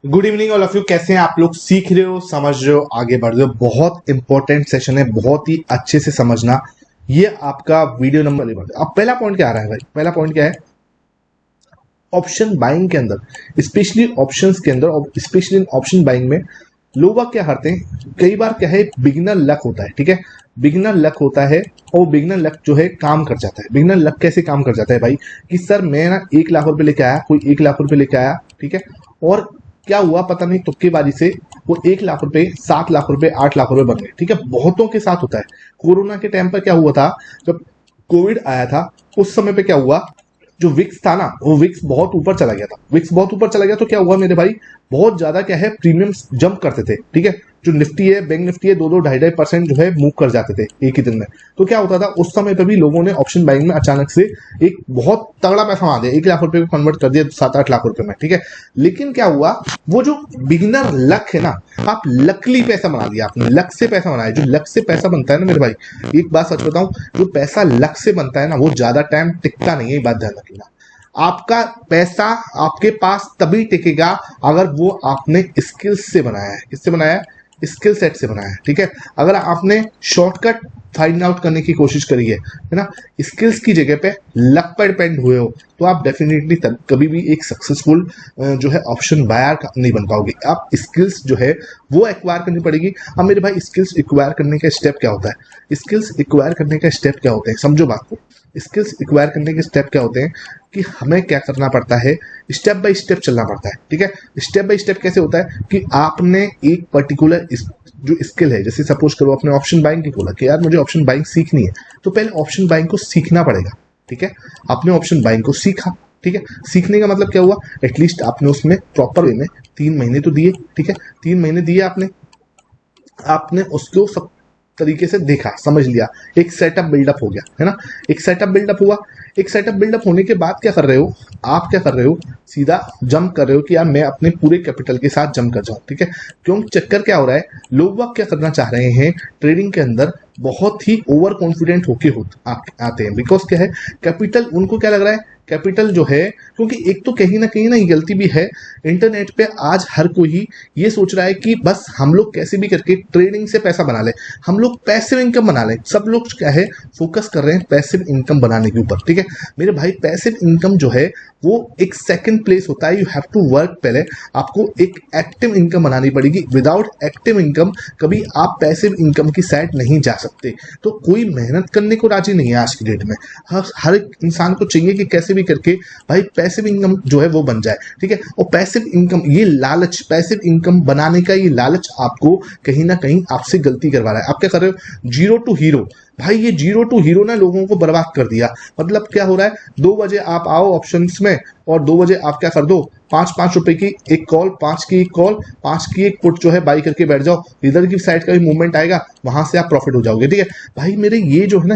Good evening all of you. कैसे हैं आप लोग? सीख रहे हो, समझ रहे हो, आगे बढ़ रहे हो। बहुत इंपॉर्टेंट सेशन है, बहुत ही अच्छे से समझना। ये आपका वीडियो नंबर। अब पहला पॉइंट क्या आ रहा है भाई? पहला पॉइंट क्या है? ऑप्शन बाइंग के अंदर, स्पेशली ऑप्शंस के अंदर और स्पेशली ऑप्शन बाइंग में लोग क्या करते हैं, कई बार क्या है, बिगिनर लक होता है। ठीक है, बिगिनर लक होता है और बिगिनर लक जो है काम कर जाता है। बिगिनर लक कैसे काम कर जाता है भाई? कि सर मैं ना 1 लाख रुपए लेके आया, कोई 1 लाख रुपए लेके आया, ठीक है, और क्या हुआ पता नहीं, तुक्केबाजी से वो 1 लाख रुपए 7 लाख रुपए 8 लाख रुपए बन गए। ठीक है, बहुतों के साथ होता है। कोरोना के टाइम पर क्या हुआ था, जब कोविड आया था उस समय पे क्या हुआ, जो विक्स था ना, वो विक्स बहुत ऊपर चला गया था। विक्स बहुत ऊपर चला गया तो क्या हुआ मेरे भाई, बहुत ज्यादा क्या है, प्रीमियम्स जंप करते थे। ठीक है, जो निफ्टी है, बैंक निफ्टी है, 2-2 2.5% जो है मूव कर जाते थे एक ही दिन में। तो क्या होता था उस समय पे भी, लोगों ने ऑप्शन बाइंग में अचानक से एक बहुत तगड़ा पैसा बना दिया, 1 लाख रुपए को कन्वर्ट कर दिया 7-8 लाख रुपए में। ठीक है, लेकिन क्या हुआ, वो जो बिगिनर लक है ना, आप लकली पैसा बना लिया आपने, लक से पैसा बनाया। जो लक से पैसा बनता है ना मेरे भाई, एक बात सच बताऊं, जो पैसा लक से बनता है ना, वो ज्यादा टाइम टिकता नहीं है। ये बात ध्यान रखना। आपका पैसा आपके पास तभी टिकेगा अगर वो आपने स्किल्स से बनाया है। किससे बनाया है? स्किल सेट से बनाया है। ठीक है, अगर आपने शॉर्टकट फाइंड आउट करने की कोशिश करी है ना, स्किल्स की जगह पे लक पर डिपेंड हुए हो, तो आप डेफिनेटली कभी भी एक सक्सेसफुल जो है ऑप्शन बायर नहीं बन पाओगे। आप स्किल्स जो है वो एक्वायर करनी पड़ेगी। अब मेरे भाई, स्किल्स एक्वायर करने का स्टेप क्या होता है? स्किल्स एक्वायर करने का स्टेप क्या होते हैं, समझो बात को। स्किल्स एक्वायर करने के स्टेप क्या होते हैं कि हमें क्या करना पड़ता है, स्टेप बाय स्टेप चलना पड़ता है। ठीक है, स्टेप बाय स्टेप कैसे होता है कि आपने एक पर्टिकुलर जो स्किल है, जैसे सपोज करो आपने ऑप्शन बाइंग की बोला कि यार मुझे ऑप्शन बाइंग सीखनी है, तो पहले ऑप्शन बाइंग को सीखना पड़ेगा। ठीक है, आपने ऑप्शन बाइंग को सीखा। ठीक है, सीखने का मतलब क्या हुआ, एटलीस्ट आपने उसमें प्रॉपर वे में 3 महीने तो दिए। ठीक है, 3 महीने दिए आपने, आपने उसको सब तरीके से देखा, समझ लिया, एक सेटअप बिल्डअप हो गया है ना। एक सेटअप बिल्डअप हुआ। एक सेटअप बिल्डअप होने के बाद क्या कर रहे हो आप? क्या कर रहे हो? सीधा जंप कर रहे हो कि यार मैं अपने पूरे कैपिटल के साथ जंप कर जाऊं। ठीक है, क्यों? चक्कर क्या हो रहा है, लोग वह क्या करना चाह रहे हैं ट्रेडिंग के अंदर, बहुत ही ओवर कॉन्फिडेंट होके आते हैं। बिकॉज क्या है, कैपिटल उनको क्या लग रहा है, कैपिटल जो है, क्योंकि एक तो कहीं ना ये गलती भी है, इंटरनेट पे आज हर कोई ये सोच रहा है कि बस हम लोग कैसे भी करके ट्रेडिंग से पैसा बना ले, हम लोग पैसिव इनकम बना ले। सब लोग क्या है, फोकस कर रहे हैं पैसिव इनकम बनाने के ऊपर। ठीक है मेरे भाई, पैसिव इनकम जो है वो एक सेकंड प्लेस होता है। You have to work. पहले आपको एक एक्टिव इनकम बनानी पड़ेगी। विदाउट एक्टिव इनकम कभी आप पैसिव इनकम की साइड नहीं जा सकते। तो कोई मेहनत करने को राजी नहीं है आज की डेट में। हर एक इंसान को चाहिए कि कैसे भी करके भाई पैसिव इनकम जो है वो बन जाए। ठीक है, और पैसिव इनकम, ये लालच, पैसिव इनकम बनाने का ये लालच आपको कहीं ना कहीं आपसे गलती करवा रहा है। आप क्या कर रहे हो? Zero to hero. भाई ये जीरो टू हीरो ना लोगों को बर्बाद कर दिया। मतलब क्या हो रहा है, 2 बजे आप आओ ऑप्शंस में और 2 बजे आप क्या कर दो, 5-5 रुपए की एक कॉल, 5 की एक कॉल, 5 की एक पुट जो है बाई करके बैठ जाओ। इधर की साइड का भी मूवमेंट आएगा, वहां से आप प्रॉफिट हो जाओगे। ठीक है भाई मेरे, ये जो है ना,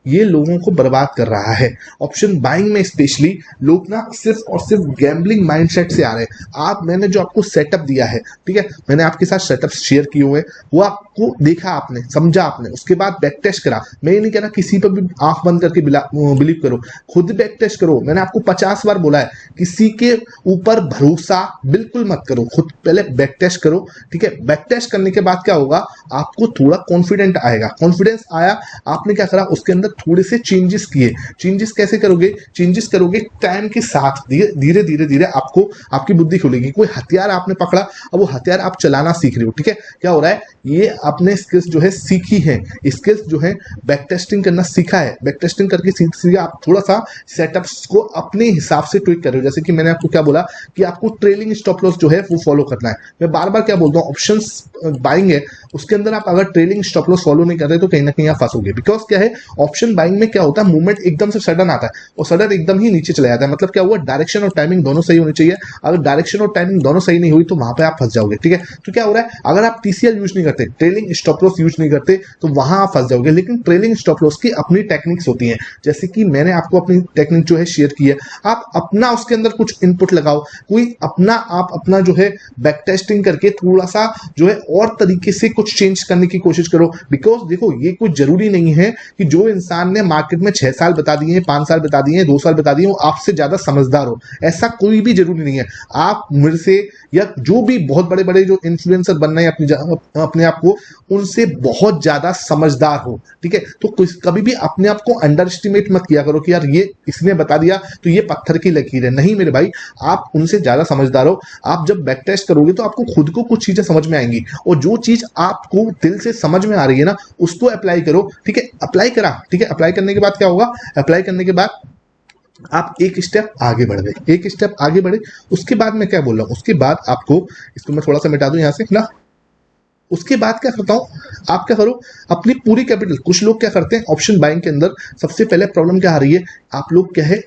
ये लोगों को बर्बाद कर रहा है। ऑप्शन बाइंग में स्पेशली लोग ना सिर्फ और सिर्फ गैम्बलिंग माइंडसेट से आ रहे हैं। मैंने जो आपको सेटअप दिया है, ठीक है, मैंने आपके साथ सेटअप शेयर किए हुए, वो आपको देखा, आपने समझा, आपने उसके बाद बैक टेस्ट करा। मैं ये नहीं कह रहा किसी पर भी आंख बंद करके बिलीव करो, खुद बैक टेस्ट करो। मैंने आपको 50 बार बोला है, किसी के ऊपर भरोसा बिल्कुल मत करो, खुद पहले बैक टेस्ट करो। ठीक है, बैक टेस्ट करने के बाद क्या होगा, आपको थोड़ा कॉन्फिडेंट आएगा। कॉन्फिडेंस आया, आपने क्या करा, उसके अंदर थोड़े से चेंजेस किए। चेंजेस कैसे करोगे? चेंजेस करोगे टाइम के साथ, धीरे धीरे धीरे आपको आपकी बुद्धि खुलेगी। कोई हथियार आपने पकड़ा, अब वो हथियार आप चलाना सीख रहे हो। ठीक है, क्या हो रहा है, ये आपने स्किल्स जो है सीखी है, स्किल्स जो है बैक टेस्टिंग करना सीखा है। बैक टेस्टिंग करके सीख आप थोड़ा सा सेटअप्स को अपने हिसाब से ट्विक कर रहे हो। जैसे कि मैंने आपको क्या बोला कि आपको ट्रेलिंग स्टॉप लॉस जो है वो फॉलो करना है। मैं बार बार क्या बोलता हूँ, ऑप्शंस बाइंग है, उसके अंदर आप अगर ट्रेलिंग स्टॉप लॉस फॉलो नहीं कर रहे तो कहीं ना कहीं आप फंसोगे। बिकॉज क्या है, ऑप्शन बाइंग में क्या होता है, मूवमेंट एकदम से सडन आता है और सडन एकदम ही नीचे चला जाता है। मतलब क्या हुआ, डायरेक्शन और टाइमिंग दोनों सही होनी चाहिए। अगर डायरेक्शन और टाइमिंग दोनों सही नहीं हुई तो वहां पे आप फंस जाओगे। ठीक है, तो क्या हो रहा है, अगर आप टीसीएल यूज नहीं करते, ट्रेलिंग स्टॉप लॉस यूज नहीं करते, तो वहां आप फंस जाओगे। लेकिन ट्रेलिंग स्टॉप लॉस की अपनी टेक्निक्स होती हैं, जैसे कि मैंने आपको अपनी टेक्निक जो है शेयर की है। आप अपना उसके अंदर कुछ इनपुट पुट लगाओ, कोई अपना जो है बैक टेस्टिंग करके थोड़ा सा जो है और तरीके से कुछ चेंज करने की कोशिश करो। बिकॉज देखो ये कुछ जरूरी नहीं है कि जो इंसान ने मार्केट में 6 साल बता दिए हैं, 5 साल बता दिए हैं, 2 साल बता दिए, वो आपसे ज्यादा समझदार हो, ऐसा कोई भी जरूरी नहीं है। आप मेरे से या जो भी बहुत बड़े बड़े जो इन्फ्लुएंसर बन रहे हैं अपने आप को, उनसे बहुत ज्यादा समझदार हो, ठीक है। तो कभी भी अपने आप को अंडर एस्टिमेट मत किया करो कि यार ये इसने बता दिया तो ये पत्थर की लकीर है। नहीं मेरे भाई, आप उनसे ज्यादा समझदार हो। आप जब बैक टेस्ट करोगे तो आपको खुद को कुछ चीजें समझ में आएंगी, और जो चीज आपको दिल से समझ में आ रही है ना, उसको अप्लाई करो, ठीक है। अप्लाई करा, ठीक है। अप्लाई करने के बाद क्या होगा, अप्लाई करने के बाद आप एक स्टेप आगे बढ़ गए, एक स्टेप आगे बढ़े। उसके बाद मैं क्या बोल रहा हूं, उसके बाद आपको, इसको मैं थोड़ा सा मिटा दूं यहां से ना, उसके बाद क्या करता हूं, आप क्या करो, अपनी पूरी कैपिटल, कुछ लोग क्या करते हैं ऑप्शन बाइंग के अंदर, सबसे पहले प्रॉब्लम क्या आ रही है, आप लोग क्या है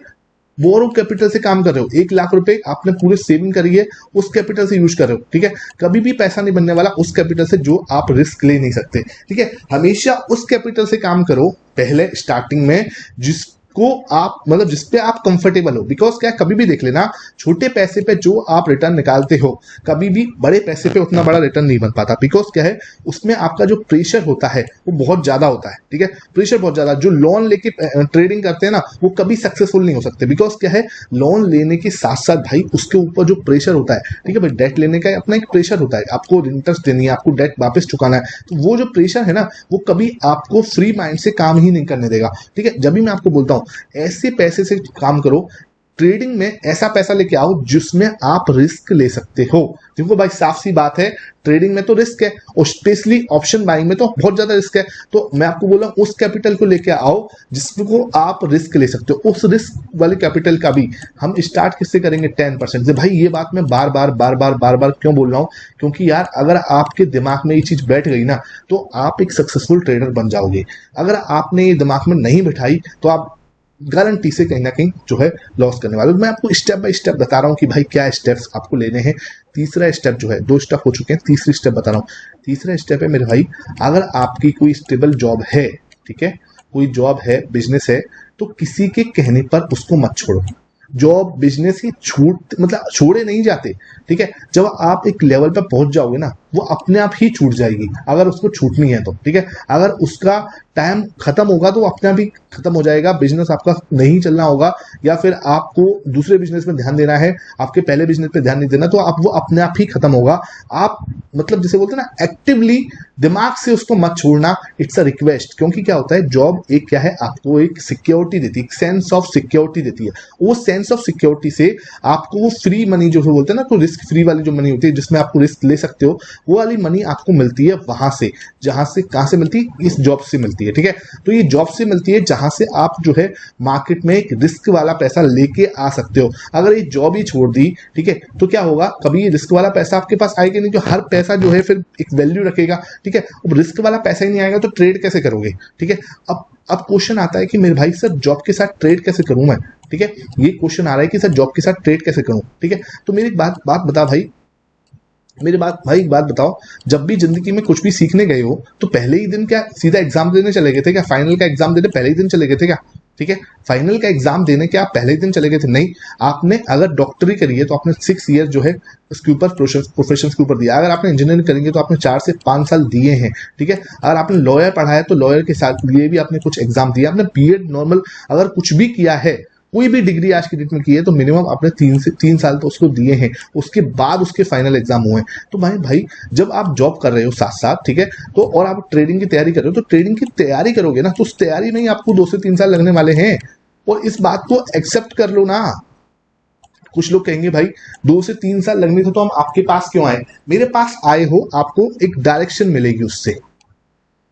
बोरो कैपिटल से काम कर रहे हो। 1 लाख रुपए आपने पूरे सेविंग करी है, उस कैपिटल से यूज कर रहे हो, ठीक है। कभी भी पैसा नहीं बनने वाला उस कैपिटल से जो आप रिस्क ले नहीं सकते, ठीक है। हमेशा उस कैपिटल से काम करो पहले स्टार्टिंग में जिसको आप मतलब जिसपे आप कंफर्टेबल हो। बिकॉज क्या, कभी भी देख लेना, छोटे पैसे पे जो आप रिटर्न निकालते हो, कभी भी बड़े पैसे पे उतना बड़ा रिटर्न नहीं बन पाता। बिकॉज क्या है, उसमें आपका जो प्रेशर होता है वो बहुत ज्यादा होता है, ठीक है। प्रेशर बहुत ज्यादा, जो लोन लेके ट्रेडिंग करते हैं ना, वो कभी सक्सेसफुल नहीं हो सकते। बिकॉज क्या है, लोन लेने के साथ साथ भाई उसके ऊपर जो प्रेशर होता है, ठीक है भाई, डेट लेने का अपना एक प्रेशर होता है, आपको इंटरेस्ट देनी है, आपको डेट वापस चुकाना है। तो वो जो प्रेशर है ना, वो कभी आपको फ्री माइंड से काम ही नहीं करने देगा, ठीक है। जब भी मैं आपको बोलता हूं ऐसे पैसे से काम करो, ट्रेडिंग में ऐसा पैसा लेके आओ जिसमें आप रिस्क ले सकते हो। देखो भाई साफ सी बात है, ट्रेडिंग में तो रिस्क है, और स्पेशली ऑप्शन बाइंग में तो बहुत ज्यादा रिस्क है। तो मैं आपको बोला उस कैपिटल को लेके आओ जिसको आप रिस्क ले सकते हो। उस रिस्क वाले कैपिटल का भी हम स्टार्ट किससे करेंगे, 10% से। भाई ये बात मैं बार बार क्यों बोल रहा हूं, क्योंकि यार अगर आपके दिमाग में ये चीज बैठ गई ना, तो आप एक सक्सेसफुल ट्रेडर बन जाओगे। अगर आपने ये दिमाग में नहीं बैठाई तो आप गारंटी से कहीं ना कहीं जो है लॉस करने वाले। मैं आपको स्टेप बाय स्टेप बता रहा हूं कि भाई क्या स्टेप्स आपको लेने हैं। तीसरा स्टेप जो है, 2 स्टेप हो चुके हैं, तीसरी स्टेप बता रहा हूं। तीसरा स्टेप है मेरे भाई, अगर आपकी कोई स्टेबल जॉब है, ठीक है, कोई जॉब है, बिजनेस है, तो किसी के कहने पर उसको मत छोड़ो। जॉब बिजनेस ही छोड़े नहीं जाते, ठीक है। जब आप एक लेवल पर पहुंच जाओगे ना, वो अपने आप ही छूट जाएगी अगर उसको छूटनी है तो, ठीक है। अगर उसका टाइम खत्म होगा तो अपने आप ही खत्म हो जाएगा, बिजनेस आपका नहीं चलना होगा, या फिर आपको दूसरे बिजनेस में ध्यान देना है, आपके पहले बिजनेस पे ध्यान नहीं देना, तो आप वो अपने आप ही खत्म होगा। आप मतलब जिसे बोलते हैं ना, एक्टिवली दिमाग से उसको मत छोड़ना, इट्स अ रिक्वेस्ट। क्योंकि क्या होता है, जॉब एक क्या है, आपको एक सिक्योरिटी देती है, एक सेंस ऑफ सिक्योरिटी देती है। वो सेंस ऑफ सिक्योरिटी से आपको वो फ्री मनी जो बोलते हैं ना, तो रिस्क फ्री वाली जो मनी होती है जिसमें आपको रिस्क ले सकते हो, वो वाली मनी आपको मिलती है वहां से, जहां से कहां से मिलती है, इस जॉब से मिलती है, ठीक है। तो ये जॉब से मिलती है जहां से आप जो है मार्केट में एक रिस्क वाला पैसा लेके आ सकते हो। अगर ये जॉब ही छोड़ दी, ठीक है, तो क्या होगा, कभी ये रिस्क वाला पैसा आपके पास आएगा नहीं। जो हर पैसा जो है फिर एक वैल्यू रखेगा, ठीक है। अब रिस्क वाला पैसा ही नहीं आएगा तो ट्रेड कैसे करोगे, ठीक है। अब क्वेश्चन आता है कि मेरे भाई सर जॉब के साथ ट्रेड कैसे करूं मैं, ठीक है। ये क्वेश्चन आ रहा है कि सर जॉब के साथ ट्रेड कैसे करूं, ठीक है। तो मेरी बात बता भाई, एक बात बताओ, जब भी जिंदगी में कुछ भी सीखने गए हो तो पहले ही दिन क्या सीधा एग्जाम देने चले गए थे क्या, फाइनल का एग्जाम देने पहले ही दिन चले गए थे क्या, ठीक है। फाइनल का एग्जाम देने के आप पहले ही दिन चले गए थे, नहीं। आपने अगर डॉक्टरी करी है तो आपने 6 ईयर जो है उसके ऊपर प्रोफेशन के ऊपर दिया। अगर आपने इंजीनियरिंग करेंगे तो आपने 4 से 5 साल दिए हैं, ठीक है। अगर आपने लॉयर पढ़ा है तो लॉयर के साथ लिए भी आपने कुछ एग्जाम दिया। आपने बीएड नॉर्मल अगर कुछ भी किया है, कोई भी डिग्री आज की डेट में की है, तो मिनिमम आपने 3 साल तो उसको दिए हैं, उसके बाद उसके फाइनल एग्जाम हुए हैं। तो भाई जब आप जॉब कर रहे हो साथ साथ, ठीक है, तो और आप ट्रेडिंग की तैयारी कर रहे हो, तो ट्रेडिंग की तैयारी करोगे ना, तो उस तैयारी में ही आपको 2 से 3 साल लगने वाले हैं, और इस बात को एक्सेप्ट कर लो ना। कुछ लोग कहेंगे भाई 2 से 3 साल लगने थे तो हम आपके पास क्यों आए। मेरे पास आए हो, आपको एक डायरेक्शन मिलेगी उससे,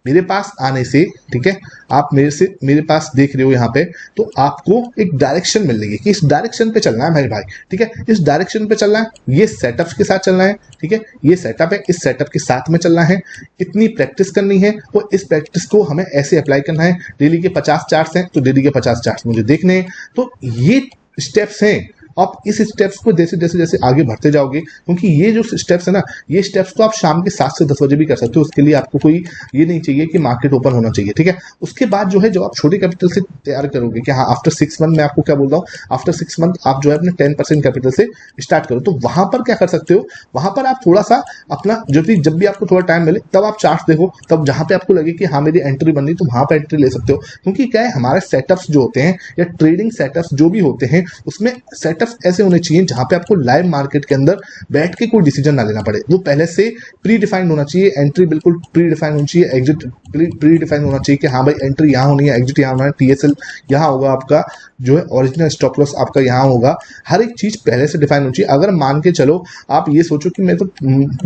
मेरे पास आने से, ठीक है। आप मेरे पास देख रहे हो यहाँ पे, तो आपको एक डायरेक्शन मिलेगी कि इस डायरेक्शन पे चलना है मेरे भाई, ठीक है। इस डायरेक्शन पे चलना है, ये सेटअप के साथ चलना है, ठीक है। ये सेटअप है, इस सेटअप के साथ में चलना है, इतनी प्रैक्टिस करनी है, और इस प्रैक्टिस को हमें ऐसे अप्लाई करना है। डेली के 50 चार्ट्स हैं तो डेली के 50 चार्ट्स मुझे देखने हैं। तो ये स्टेप्स हैं, आप इस स्टेप्स को जैसे जैसे जैसे आगे बढ़ते जाओगे, क्योंकि ये जो स्टेप्स है ना, ये स्टेप्स तो आप शाम के 7 से 10 बजे भी कर सकते हो। उसके लिए आपको कोई ये नहीं चाहिए कि मार्केट ओपन होना चाहिए, ठीक है। उसके बाद जो है, जब आप छोटे कैपिटल से तैयार करोगे कि हाँ आफ्टर 6 मंथ, मैं आपको क्या बोल रहा हूँ, आफ्टर 6 मंथ आप जो है अपने 10% कैपिटल से स्टार्ट करो। तो वहां पर क्या कर सकते हो, वहां पर आप थोड़ा सा अपना जब भी आपको थोड़ा टाइम मिले तब आप चार्ट देखो, तब जहां पे आपको लगे कि हाँ मेरी एंट्री बन रही, तो वहां पर एंट्री ले सकते हो। क्योंकि क्या है, हमारे सेटअप्स जो होते हैं या ट्रेडिंग सेटअप्स जो भी होते हैं, उसमें सेटअप्स ऐसे होने चाहिए जहां पे आपको लाइव मार्केट के अंदर बैठ के कोई डिसीजन ना लेना पड़े। वो पहले से प्री डिफाइंड होना चाहिए, एंट्री बिल्कुल प्री डिफाइंड होनी चाहिए, एग्जिट प्री डिफाइंड होना चाहिए कि हाँ भाई एंट्री यहाँ होनी है, एग्जिट यहाँ होना है, टीएसएल यहाँ होगा, आपका जो है ओरिजिनल स्टॉप लॉस आपका यहाँ होगा। हर एक चीज पहले से डिफाइन होनी चाहिए। अगर मान के चलो आप ये सोचो कि मैं तो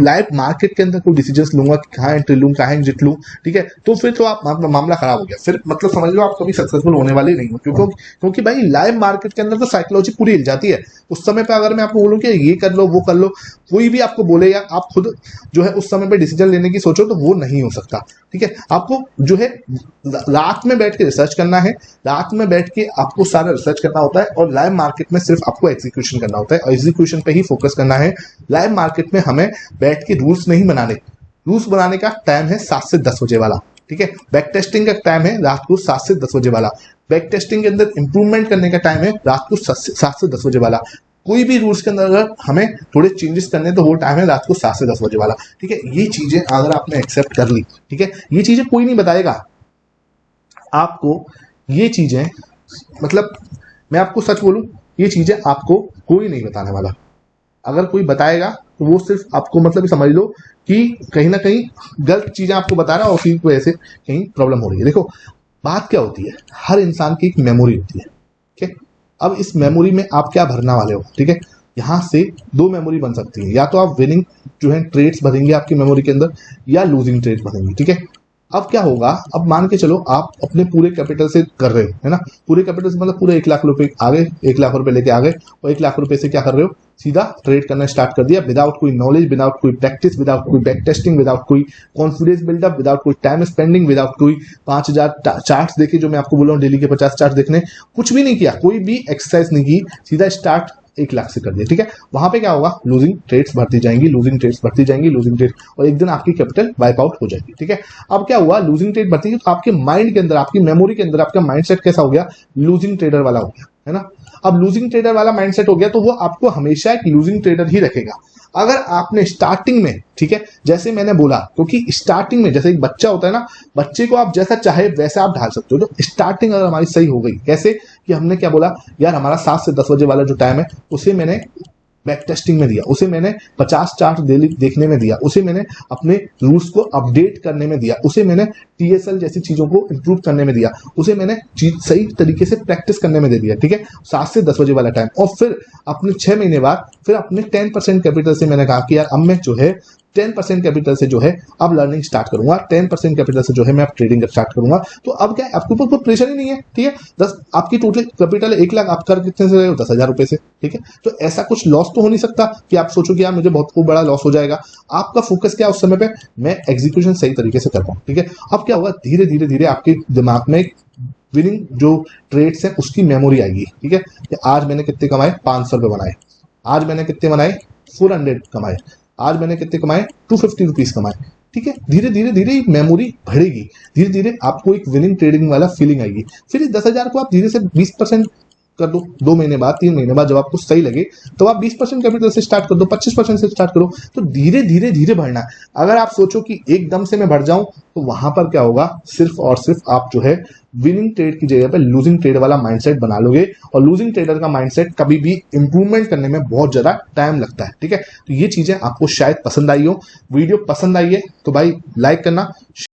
लाइव मार्केट के अंदर कोई डिसीजन लूंगा कि कहाँ एंट्री लूँ, कहाँ एग्जिट लूँ, ठीक है, तो फिर तो आप मामला खराब हो गया। फिर मतलब समझ लो आप कभी सक्सेसफुल होने वाले नहीं हो, क्योंकि भाई लाइव मार्केट के अंदर तो साइकोलॉजी पूरी हिल जाती है। उस समय पे अगर मैं आपको बोलूं कि ये कर लो वो कर लो, कोई भी आपको बोले या आप खुद जो है उस समय पे डिसीजन लेने की सोचो, तो वो नहीं हो सकता, ठीक है। आपको जो है रात में बैठ के रिसर्च करना है, रात में बैठ के आपको सारा रिसर्च करना होता है, और लाइव मार्केट में सिर्फ आपको एग्जीक्यूशन करना होता है, और एग्जीक्यूशन पे ही फोकस करना है। लाइव मार्केट में हमें बैठ के रूल्स नहीं बनाने, रूल्स बनाने का टाइम है 7 से 10 बजे वाला, ठीक है। बैक टेस्टिंग का टाइम है रात को 7 से 10 बजे वाला। बैक टेस्टिंग के अंदर इंप्रूवमेंट करने का टाइम है रात को 7 से 10 बजे वाला। कोई भी रूल्स के अंदर अगर हमें थोड़े चेंजेस करने, तो वो टाइम है रात को 7 से 10 बजे वाला, ठीक है। ये चीजें अगर आपने एक्सेप्ट कर ली, ठीक है, ये चीजें कोई नहीं बताएगा आपको, ये चीजें मतलब मैं आपको सच बोलूं, ये चीजें आपको कोई नहीं बताने वाला। अगर कोई बताएगा तो वो सिर्फ आपको मतलब समझ लो कि कहीं ना कहीं गलत चीजें आपको बता रहा है, और उसी की वजह से कहीं प्रॉब्लम हो रही है। देखो बात क्या होती है, हर इंसान की एक मेमोरी होती है, ठीक है। अब इस मेमोरी में आप क्या भरने वाले हो, ठीक है। यहाँ से 2 मेमोरी बन सकती है, या तो आप विनिंग जो है ट्रेड्स भरेंगे आपकी मेमोरी के अंदर, या लूजिंग ट्रेड्स भरेंगे, ठीक है। अब क्या होगा, अब मान के चलो आप अपने पूरे कैपिटल से कर रहे हो, है ना, पूरे कैपिटल से मतलब पूरे 1 लाख रुपए आ गए, 1 लाख रुपए लेके आ गए, और 1 लाख रुपए से क्या कर रहे हो, सीधा ट्रेड करना स्टार्ट कर दिया, विदाउट कोई नॉलेज, विदाउट कोई प्रैक्टिस, विदाउट कोई बैक टेस्टिंग, विदाउट कोई कॉन्फिडेंस बिल्डअप, विदाउट कोई टाइम स्पेंडिंग, विदाउट कोई 5000 चार्ट्स देखे, जो मैं आपको बोल रहा हूँ डेली के 50 चार्ट देखने, कुछ भी नहीं किया, कोई भी एक्सरसाइज नहीं की, सीधा स्टार्ट 1 लाख से कर दिया, ठीक है। वहां पे क्या होगा, लूजिंग ट्रेड्स बढ़ती जाएंगी, लूजिंग ट्रेड्स बढ़ती जाएंगी, लूजिंग ट्रेड, और एक दिन आपकी कैपिटल वाइप आउट हो जाएगी, ठीक है। अब क्या हुआ, लूजिंग ट्रेड बढ़ती है, तो आपके माइंड के अंदर, आपकी मेमोरी के अंदर आपका माइंडसेट कैसा हो गया, लूजिंग ट्रेडर वाला हो गया, है ना। अब लूजिंग ट्रेडर वाला माइंडसेट हो गया, तो वो आपको हमेशा एक लूजिंग ट्रेडर ही रखेगा। अगर आपने स्टार्टिंग में, ठीक है, जैसे मैंने बोला, क्योंकि स्टार्टिंग में जैसे एक बच्चा होता है ना, बच्चे को आप जैसा चाहे वैसा आप ढाल सकते हो। तो स्टार्टिंग अगर हमारी सही हो गई, कैसे कि हमने क्या बोला यार, हमारा 7 से 10 बजे वाला जो टाइम है, उसे मैंने बैक टेस्टिंग में दिया, उसे मैंने 50 चार्ट देखने में दिया, उसे मैंने अपने रूल्स को अपडेट करने में दिया, उसे मैंने टीएसएल जैसी चीजों को इंप्रूव करने में दिया, उसे मैंने सही तरीके से प्रैक्टिस करने में दे दिया, ठीक है, 7 से 10 बजे वाला टाइम। और फिर अपने 6 महीने बाद फिर अपने 10% कैपिटल से मैंने कहा कि यार अब मैं जो है 10% कैपिटल से जो है अब लर्निंग स्टार्ट करूंगा, 10% कैपिटल से जो है मैं अब ट्रेडिंग स्टार्ट करूंगा। तो अब क्या है, आपके ऊपर कोई प्रेशर ही नहीं है, ठीक है। 10 आपकी टोटल कैपिटल 1 लाख, आप कर कितने से रहे हो, 10,000 रुपए से, ठीक है। तो ऐसा कुछ लॉस तो हो नहीं सकता कि आप सोचो कि यार मुझे बहुत बड़ा लॉस हो जाएगा। आपका फोकस क्या है उस समय पे, मैं एग्जीक्यूशन सही तरीके से कर पाऊं, ठीक है। अब क्या होगा, धीरे धीरे धीरे आपके दिमाग में विनिंग जो ट्रेड्स है उसकी मेमोरी आएगी, ठीक है। कि आज मैंने कितने कमाए, 500 रुपए बनाए, आज मैंने कितने बनाए, 400 कमाए, आज मैंने कितने कमाए, 250 रुपीज कमाए, ठीक है। धीरे धीरे धीरे मेमोरी बढ़ेगी, धीरे धीरे आपको एक विनिंग ट्रेडिंग वाला फीलिंग आएगी। फिर इस 10,000 को आप धीरे से 20% कर दो, 2 महीने बाद, 3 महीने बाद जब आपको सही लगे तो आप 20% कैपिटल से स्टार्ट कर दो, 25% से स्टार्ट करो। तो धीरे धीरे धीरे बढ़ना है। अगर आप सोचो कि एकदम से मैं बढ़ जाऊं, तो वहां पर क्या होगा, सिर्फ और सिर्फ आप जो है विनिंग ट्रेड की जगह पे लूजिंग ट्रेड वाला माइंडसेट बना लोगे, और लूजिंग ट्रेडर का माइंडसेट कभी भी इंप्रूवमेंट करने में बहुत ज्यादा टाइम लगता है, ठीक है। तो ये चीजें आपको शायद पसंद आई हो, वीडियो पसंद आई है तो भाई लाइक करना।